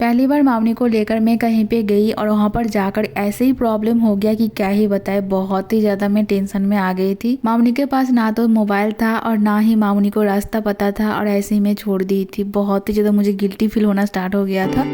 पहली बार मामनी को लेकर मैं कहीं पे गई और वहाँ पर जाकर ऐसे ही प्रॉब्लम हो गया कि क्या ही बताए, बहुत ही ज्यादा मैं टेंशन में आ गई थी। मामनी के पास ना तो मोबाइल था और ना ही मामनी को रास्ता पता था और ऐसे ही मैं छोड़ दी थी। बहुत ही ज्यादा मुझे गिल्टी फील होना स्टार्ट हो गया था।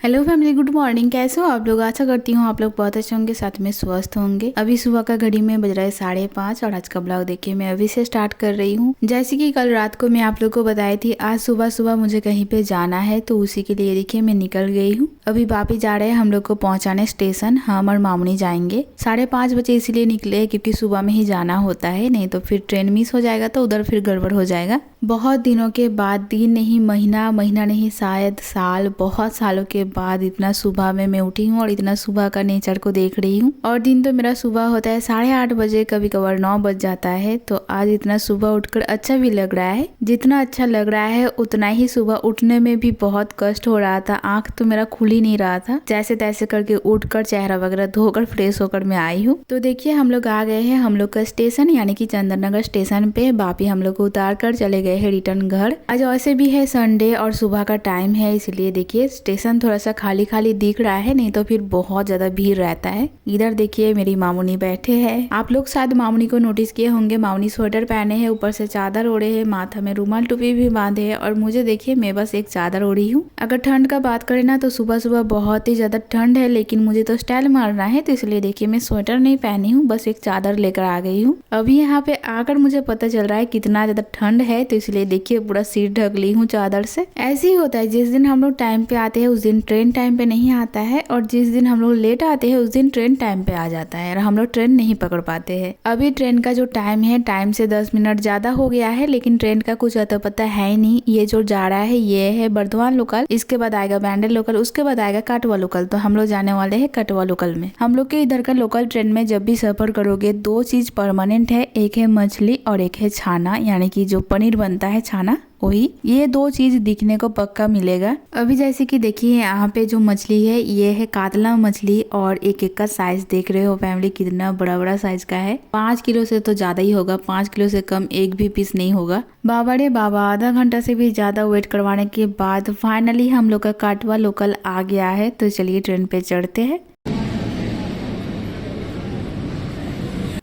Hello family, good morning. कैसे हो आप लोग? आशा करती हूँ आप लोग बहुत अच्छे होंगे, साथ में स्वस्थ होंगे। अभी सुबह का घड़ी में बज रहा है 5:30 और आज का ब्लॉग देखिए मैं अभी से स्टार्ट कर रही हूँ। जैसे कि कल रात को मैं आप लोग को बताई थी आज सुबह सुबह मुझे कहीं पे जाना है, तो उसी के लिए देखिए मैं निकल गई हूँ। अभी पापी जा रहे हैं हम लोग को पहुँचाने स्टेशन। हम और मामनी जाएंगे 5:30 बजे इसीलिए निकले क्योंकि सुबह में ही जाना होता है, नहीं तो फिर ट्रेन मिस हो जाएगा तो उधर फिर गड़बड़ हो जाएगा। बहुत दिनों के बाद, दिन नहीं महीना नहीं शायद साल, बहुत सालों के बाद इतना सुबह में मैं उठी हूँ और इतना सुबह का नेचर को देख रही हूँ। और दिन तो मेरा सुबह होता है 8:30 बजे, कभी कभार 9 बज जाता है। तो आज इतना सुबह उठकर अच्छा भी लग रहा है। जितना अच्छा लग रहा है उतना ही सुबह उठने में भी बहुत कष्ट हो रहा था। आंख तो मेरा खुल ही नहीं रहा था। जैसे तैसे करके उठकर चेहरा वगैरह धोकर फ्रेश होकर मैं आई हूँ। तो देखिए हम लोग आ गए हैं हम लोग का स्टेशन, यानी कि चंदन नगर स्टेशन पे। बापी हम लोग को उतार कर चले गए हैं रिटर्न घर। आज वैसे भी है संडे और सुबह का टाइम है, इसलिए देखिए स्टेशन थोड़ा सा खाली खाली दिख रहा है, नहीं तो फिर बहुत ज्यादा भीड़ रहता है। इधर देखिए मेरी मामुनी बैठे हैं। आप लोग शायद मामुनी को नोटिस किए होंगे, मामुनी स्वेटर पहने हैं, ऊपर से चादर ओढ़े है, माथा में रुमाल टोपी भी बांधे है। और मुझे देखिए मैं बस एक चादर ओढ़ी हूँ। अगर ठंड का बात करें ना तो सुबह सुबह बहुत ही ज्यादा ठंड है, लेकिन मुझे तो स्टाइल मारना है, तो इसलिए देखिए मैं स्वेटर नहीं पहनी हूँ, बस एक चादर लेकर आ गई हूँ। अभी यहाँ पे आकर मुझे पता चल रहा है कितना ज्यादा ठंड है, तो इसलिए देखिए पूरा सिर ढक ली हूँ चादर से। ऐसे ही होता है, जिस दिन हम लोग टाइम पे आते हैं उस दिन ट्रेन टाइम पे नहीं आता है, और जिस दिन हम लोग लेट आते हैं उस दिन ट्रेन टाइम पे आ जाता है और हम लोग ट्रेन नहीं पकड़ पाते हैं। अभी ट्रेन का जो टाइम है, टाइम से 10 मिनट ज्यादा हो गया है, लेकिन ट्रेन का कुछ अता पता है ही नहीं। ये जो जा रहा है ये है बर्धमान लोकल, इसके बाद आएगा बैंडल लोकल, उसके बाद आएगा कटवा लोकल। तो हम लोग जाने वाले हैं कटवा लोकल में। हम लोग के इधर का लोकल ट्रेन में जब भी सफर करोगे दो चीज परमानेंट है, एक है मछली और एक है छाना, यानी कि जो पनीर बनता है छाना, वही। ये दो चीज दिखने को पक्का मिलेगा। अभी जैसे कि देखिए यहाँ पे जो मछली है ये है कातला मछली, और एक एक का साइज देख रहे हो फैमिली, कितना बड़ा बड़ा साइज का है। 5 किलो से तो ज्यादा ही होगा, 5 किलो से कम एक भी पीस नहीं होगा। बाबा रे बाबा, आधा घंटा से भी ज्यादा वेट करवाने के बाद फाइनली हम लोग का कटवा लोकल आ गया है। तो चलिए ट्रेन पे चढ़ते हैं।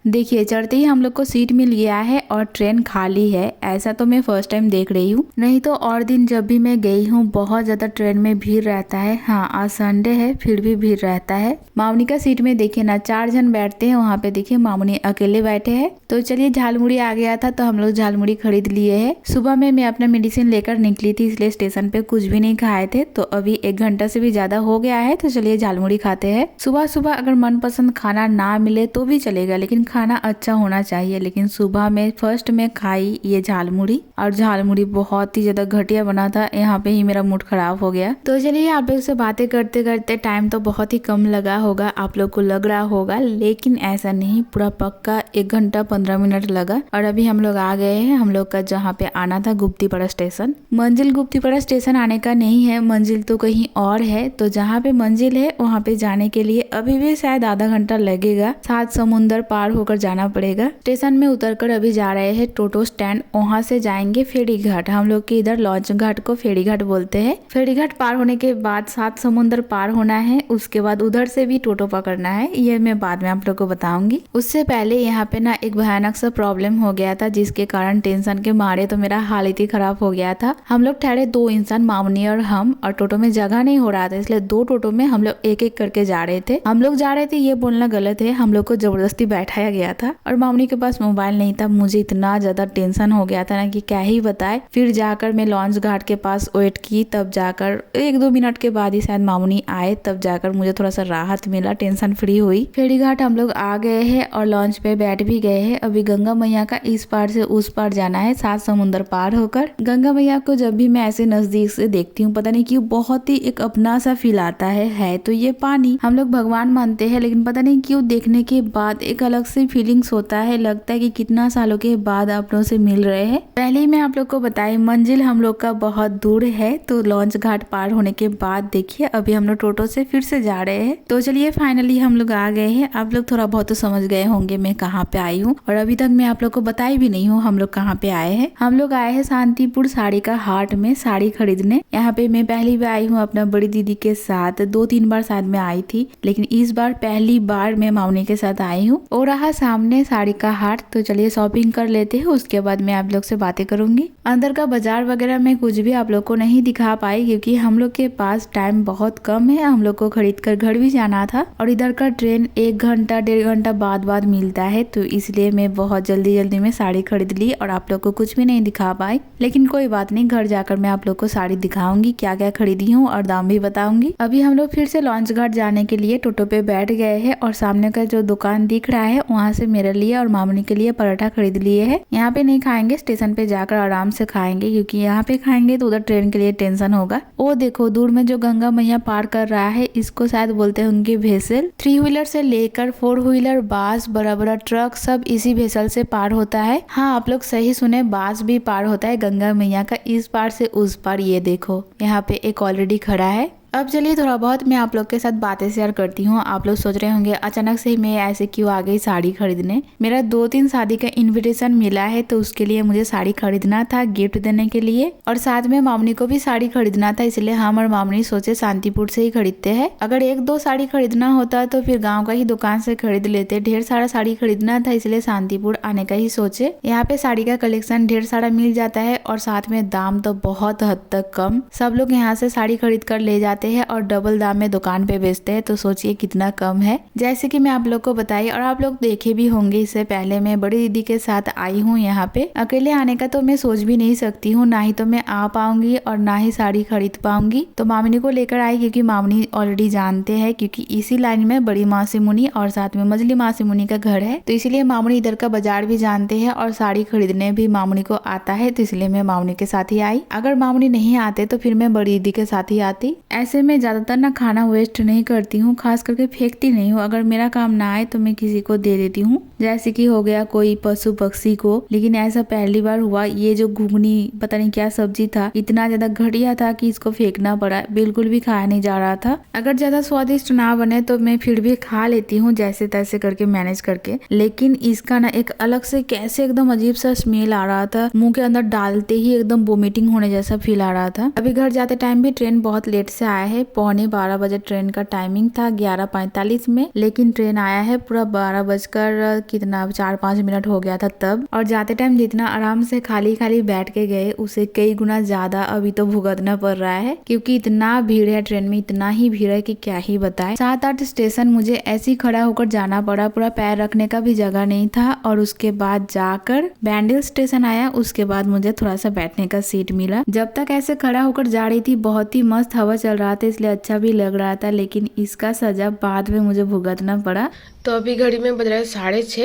देखिए चढ़ते ही हम लोग को सीट मिल गया है और ट्रेन खाली है। ऐसा तो मैं फर्स्ट टाइम देख रही हूँ, नहीं तो और दिन जब भी मैं गई हूँ बहुत ज्यादा ट्रेन में भीड़ रहता है। हाँ आज संडे है फिर भी भीड़ रहता है। मामनी का सीट में देखिए ना 4 जन बैठते हैं, वहाँ पे देखिए मामनी अकेले बैठे हैं। तो चलिए झालमुड़ी आ गया था तो हम लोग झालमुड़ी खरीद लिए है। सुबह में मैं अपना मेडिसिन लेकर निकली थी, इसलिए स्टेशन पे कुछ भी नहीं खाए थे। तो अभी 1 घंटा से भी ज्यादा हो गया है, तो चलिए झालमुड़ी खाते हैं। सुबह सुबह अगर मनपसंद खाना ना मिले तो भी चलेगा, लेकिन खाना अच्छा होना चाहिए। लेकिन सुबह में फर्स्ट में खाई ये झालमुड़ी, और झालमुड़ी बहुत ही ज्यादा घटिया बना था। यहाँ पे ही मेरा मूड खराब हो गया। तो चलिए आप लोग से बातें करते करते टाइम तो बहुत ही कम लगा होगा, आप लोग को लग रहा होगा, लेकिन ऐसा नहीं, पूरा पक्का 1 घंटा 15 मिनट लगा। और अभी हम लोग आ गए हैं हम लोग का जहाँ पे आना था गुप्तीपाड़ा स्टेशन। मंजिल गुप्तीपाड़ा स्टेशन आने का नहीं है, मंजिल तो कहीं और है। तो जहाँ पे मंजिल है वहाँ पे जाने के लिए अभी भी शायद आधा घंटा लगेगा। 7 समुंदर पार होकर जाना पड़ेगा। स्टेशन में उतरकर अभी जा रहे हैं टोटो स्टैंड, वहाँ से जाएंगे फेरी घाट। हम लोग के इधर लॉन्च घाट को फेरी घाट बोलते हैं। फेरी घाट पार होने के बाद 7 समुंदर पार होना है, उसके बाद उधर से भी टोटो पकड़ना है। ये मैं बाद में आप लोग को बताऊंगी। उससे पहले यहाँ पे ना एक भयानक सा प्रॉब्लम हो गया था, जिसके कारण टेंशन के मारे तो मेरा हालत ही खराब हो गया था। हम लोग ठहरे 2 इंसान, मामनी और हम, और टोटो में जगह नहीं हो रहा था, इसलिए 2 टोटो में हम लोग एक एक करके जा रहे थे। हम लोग जा रहे थे ये बोलना गलत है, हम लोग को जबरदस्ती बैठाया गया था। और मामनी के पास मोबाइल नहीं था। मुझे इतना ज्यादा टेंशन हो गया था ना कि क्या ही बताए। फिर जाकर मैं लॉन्च घाट के पास वेट की, तब जाकर 1-2 मिनट के बाद ही शायद मामनी आए, तब जाकर मुझे थोड़ा सा राहत मिला, टेंशन फ्री हुई। फेरी घाट हम लोग आ गए हैं और लॉन्च पे बैठ भी गए हैं। अभी गंगा मैया का इस पार से उस पार जाना है, 7 समुंदर पार होकर। गंगा मैया को जब भी मैं ऐसे नजदीक से देखती हूँ, पता नहीं क्यों बहुत ही एक अपना सा फील आता है। तो ये पानी हम लोग भगवान मानते हैं, लेकिन पता नहीं क्यों देखने के बाद एक अलग से सी फीलिंग्स होता है, लगता है कि कितना सालों के बाद आप लोगों से मिल रहे हैं। पहले ही मैं आप लोग को बताई मंजिल हम लोग का बहुत दूर है, तो लॉन्च घाट पार होने के बाद देखिए अभी हम लोग टोटो से फिर से जा रहे हैं। तो चलिए फाइनली हम लोग आ गए हैं। आप लोग थोड़ा बहुत तो समझ गए होंगे मैं कहाँ पे आई हूँ, और अभी तक मैं आप लोग को बताई भी नहीं हूँ हम लोग कहाँ पे आए हैं। हम लोग आए हैं शांतिपुर साड़ी का हाट में साड़ी खरीदने। यहाँ पे मैं पहली बार आई हूँ अपना बड़ी दीदी के साथ, 2-3 बार शायद मैं आई थी, लेकिन इस बार पहली बार मैं मामनी के साथ आई हूँ। और रहा सामने साड़ी का हाट, तो चलिए शॉपिंग कर लेते हैं, उसके बाद मैं आप लोग से बातें करूंगी। अंदर का बाजार वगैरह में कुछ भी आप लोग को नहीं दिखा पाई, क्योंकि हम लोग के पास टाइम बहुत कम है। हम लोग को खरीद कर घर भी जाना था, और इधर का ट्रेन 1 घंटा 1.5 घंटा बाद मिलता है, तो इसलिए मैं बहुत जल्दी में साड़ी खरीद ली और आप लोग को कुछ भी नहीं दिखा पाई। लेकिन कोई बात नहीं, घर जाकर मैं आप लोग को साड़ी दिखाऊंगी, क्या क्या खरीदी हूँ और दाम भी बताऊंगी। अभी हम लोग फिर से लॉन्च घाट जाने के लिए टोटो पे बैठ गए हैं, और सामने का जो दुकान दिख रहा है वहाँ से मेरे लिए और मामनी के लिए पराठा खरीद लिए है। यहाँ पे नहीं खाएंगे, स्टेशन पे जाकर आराम से खाएंगे, क्योंकि यहाँ पे खाएंगे तो उधर ट्रेन के लिए टेंशन होगा। वो देखो दूर में जो गंगा मैया पार कर रहा है, इसको शायद बोलते होंगे भेसल। 3 व्हीलर से लेकर 4 व्हीलर, बस, बड़ा ट्रक सब इसी भेसल से पार होता है। हाँ, आप लोग सही सुने, बस भी पार होता है गंगा मैया का इस पार से उस पार। ये देखो यहाँ पे एक ऑलरेडी खड़ा है। अब चलिए थोड़ा बहुत मैं आप लोग के साथ बातें शेयर करती हूँ। आप लोग सोच रहे होंगे अचानक से ही मैं ऐसे क्यों आ गई साड़ी खरीदने। मेरा 2-3 शादी का इनविटेशन मिला है, तो उसके लिए मुझे साड़ी खरीदना था गिफ्ट देने के लिए, और साथ में मामनी को भी साड़ी खरीदना था, इसलिए हम और मामनी सोचे शांतिपुर से ही खरीदते हैं। अगर 1-2 साड़ी खरीदना होता तो फिर गाँव का ही दुकान से खरीद लेते। ढेर सारा साड़ी खरीदना था, इसलिए शांतिपुर आने का ही सोचे। यहाँ पे साड़ी का कलेक्शन ढेर सारा मिल जाता है, और साथ में दाम तो बहुत हद तक कम। सब लोग यहाँ से साड़ी खरीद कर ले जाते हैं और डबल दाम में दुकान पे बेचते हैं, तो सोचिए कितना कम है। जैसे कि मैं आप लोग को बताई और आप लोग देखे भी होंगे, इससे पहले मैं बड़ी दीदी के साथ आई हूँ यहाँ पे। अकेले आने का तो मैं सोच भी नहीं सकती हूँ, ना ही तो मैं आ पाऊंगी और ना ही साड़ी खरीद पाऊंगी। तो मामनी को लेकर आई, क्योंकि मामनी ऑलरेडी जानते हैं, क्योंकि इसी लाइन में बड़ी मासी मुनी और साथ में मजली मासी मुनी का घर है, तो इसलिए मामनी इधर का बाजार भी जानते हैं और साड़ी खरीदने भी मामनी को आता है, तो इसलिए मैं मामनी के साथ ही आई। अगर मामनी नहीं आते तो फिर मैं बड़ी दीदी के साथ ही आती। ऐसे में ज्यादातर ना खाना वेस्ट नहीं करती हूँ, खास करके फेंकती नहीं हूँ। अगर मेरा काम ना आए तो मैं किसी को दे देती हूँ, जैसे कि हो गया कोई पशु पक्षी को। लेकिन ऐसा पहली बार हुआ। ये जो घुगनी पता नहीं क्या सब्जी था, इतना ज्यादा घटिया था कि इसको फेंकना पड़ा, बिल्कुल भी खाया नहीं जा रहा था। अगर ज्यादा स्वादिष्ट ना बने तो मैं फिर भी खा लेती हूँ, जैसे तैसे करके मैनेज करके। लेकिन इसका ना एक अलग से कैसे एकदम अजीब सा स्मेल आ रहा था, मुंह के अंदर डालते ही एकदम वोमिटिंग होने जैसा फील आ रहा था। अभी घर जाते टाइम भी ट्रेन बहुत लेट से आया है, 12:15 बजे ट्रेन का टाइमिंग था 11:45 में, लेकिन ट्रेन आया है पूरा 12 बजकर कितना 4-5 मिनट हो गया था तब। और जाते टाइम जितना आराम से खाली बैठ के गए, उसे कई गुना ज्यादा अभी तो भुगतना पड़ रहा है, क्योंकि इतना भीड़ है ट्रेन में, इतना ही भीड़ है कि क्या ही बताए। 7-8 स्टेशन मुझे ऐसे ही खड़ा होकर जाना पड़ा, पूरा पैर रखने का भी जगह नहीं था। और उसके बाद जाकर बैंडल स्टेशन आया, उसके बाद मुझे थोड़ा सा बैठने का सीट मिला। जब तक ऐसे खड़ा होकर जा रही थी बहुत ही मस्त हवा चल रहा था, इसलिए अच्छा भी लग रहा था, लेकिन इसका सजा बाद में मुझे भुगतना पड़ा। तो अभी घड़ी में बज रहा है 6:30।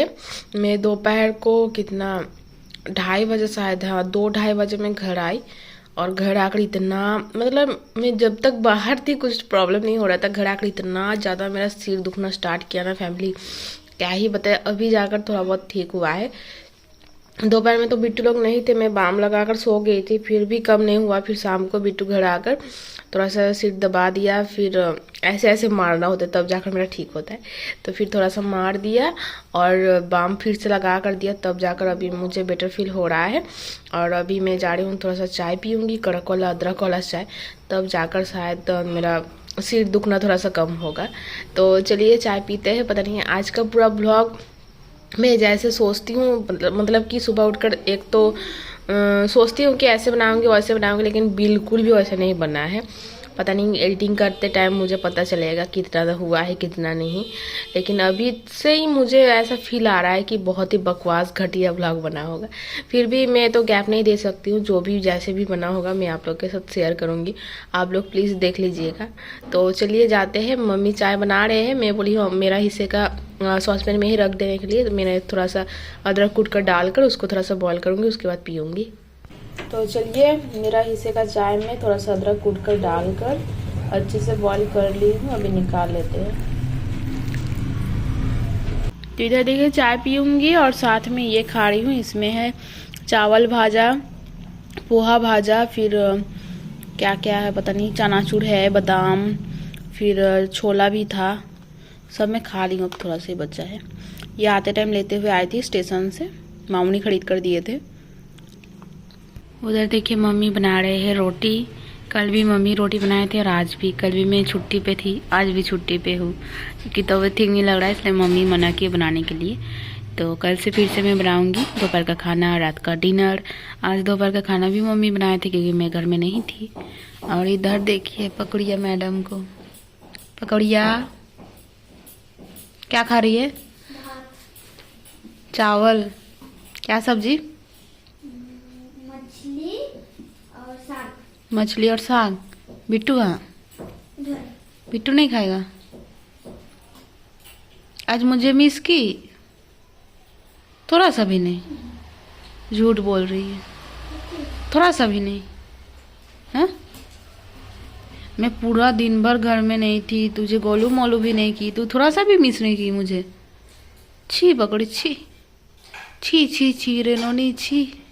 मैं दोपहर को कितना 2:30 बजे शायद, हाँ 2-2:30 बजे मैं घर आई। और घर आकर इतना, मतलब मैं जब तक बाहर थी कुछ प्रॉब्लम नहीं हो रहा था, घर आकर इतना ज़्यादा मेरा सिर दुखना स्टार्ट किया ना फैमिली, क्या ही बताए। अभी जाकर थोड़ा बहुत ठीक हुआ है। दोपहर में तो बिट्टू लोग नहीं थे, मैं बाम लगाकर सो गई थी, फिर भी कम नहीं हुआ। फिर शाम को बिट्टू घर आकर थोड़ा सा सिर दबा दिया, फिर ऐसे ऐसे मारना होता है तब जाकर मेरा ठीक होता है, तो फिर थोड़ा सा मार दिया और बाम फिर से लगा कर दिया, तब जाकर अभी मुझे बेटर फील हो रहा है। और अभी मैं जा रही हूँ, थोड़ा सा चाय पीऊँगी, कड़क वाला अदरक वाला चाय, तब जाकर शायद मेरा सिर दुखना थोड़ा सा कम होगा। तो चलिए चाय पीते हैं। पता नहीं आज का पूरा ब्लॉग मैं जैसे सोचती हूँ, मतलब कि सुबह उठकर एक तो सोचती हूँ कि ऐसे बनाऊँगी वैसे बनाऊँगी, लेकिन बिल्कुल भी वैसे नहीं बना है। पता नहीं एडिटिंग करते टाइम मुझे पता चलेगा कितना हुआ है कितना नहीं, लेकिन अभी से ही मुझे ऐसा फील आ रहा है कि बहुत ही बकवास घटिया ब्लॉग बना होगा। फिर भी मैं तो गैप नहीं दे सकती हूँ, जो भी जैसे भी बना होगा मैं आप लोग के साथ शेयर करूँगी, आप लोग प्लीज़ देख लीजिएगा। तो चलिए जाते हैं। मम्मी चाय बना रहे हैं, मैं बोली मेरा हिस्से का सॉसपैन में ही रख देने के लिए। मैंने थोड़ा सा अदरक कूट कर डालकर उसको थोड़ा सा बॉईल करूँगी, उसके बाद पीऊँगी। तो चलिए मेरा हिस्से का चाय में थोड़ा सा अदरक कूट कर डालकर अच्छे से बॉईल कर ली हूँ, अभी निकाल लेते हैं। तो इधर देखिए चाय पीऊँगी और साथ में ये खा रही हूँ। इसमें है चावल भाजा, पोहा भाजा, फिर क्या क्या है पता नहीं, चनाचूर है, बादाम, फिर छोला भी था। सब मैं खा रही हूँ। अब थोड़ा सा ही बचा है। ये आते टाइम लेते हुए आई थी स्टेशन से, मामूनी खरीद कर दिए थे। उधर देखिए मम्मी बना रहे हैं रोटी। कल भी मम्मी रोटी बनाए थे और आज भी। कल भी मैं छुट्टी पे थी, आज भी छुट्टी पे हूँ क्योंकि तबीयत ठीक नहीं लग रहा है, इसलिए मम्मी मना किए बनाने के लिए। तो कल से फिर से मैं बनाऊंगी दोपहर का खाना, रात का डिनर। आज दोपहर का खाना भी मम्मी बनाए थे क्योंकि मैं घर में नहीं थी। और इधर देखिए पकड़िया मैडम को। पकड़िया क्या खा रही है? चावल। क्या सब्जी? मछली और साग। बिट्टू कहाँ? बिट्टू नहीं खाएगा आज? मुझे मिस की? थोड़ा सा भी नहीं? झूठ बोल रही है। थोड़ा सा भी नहीं? हैं? मैं पूरा दिन भर घर में नहीं थी, तुझे गोलू मोलू भी नहीं की, तू थोड़ा सा भी मिस नहीं की मुझे? छी पकड़ी, छी छी छी छी रेनोनी, छी।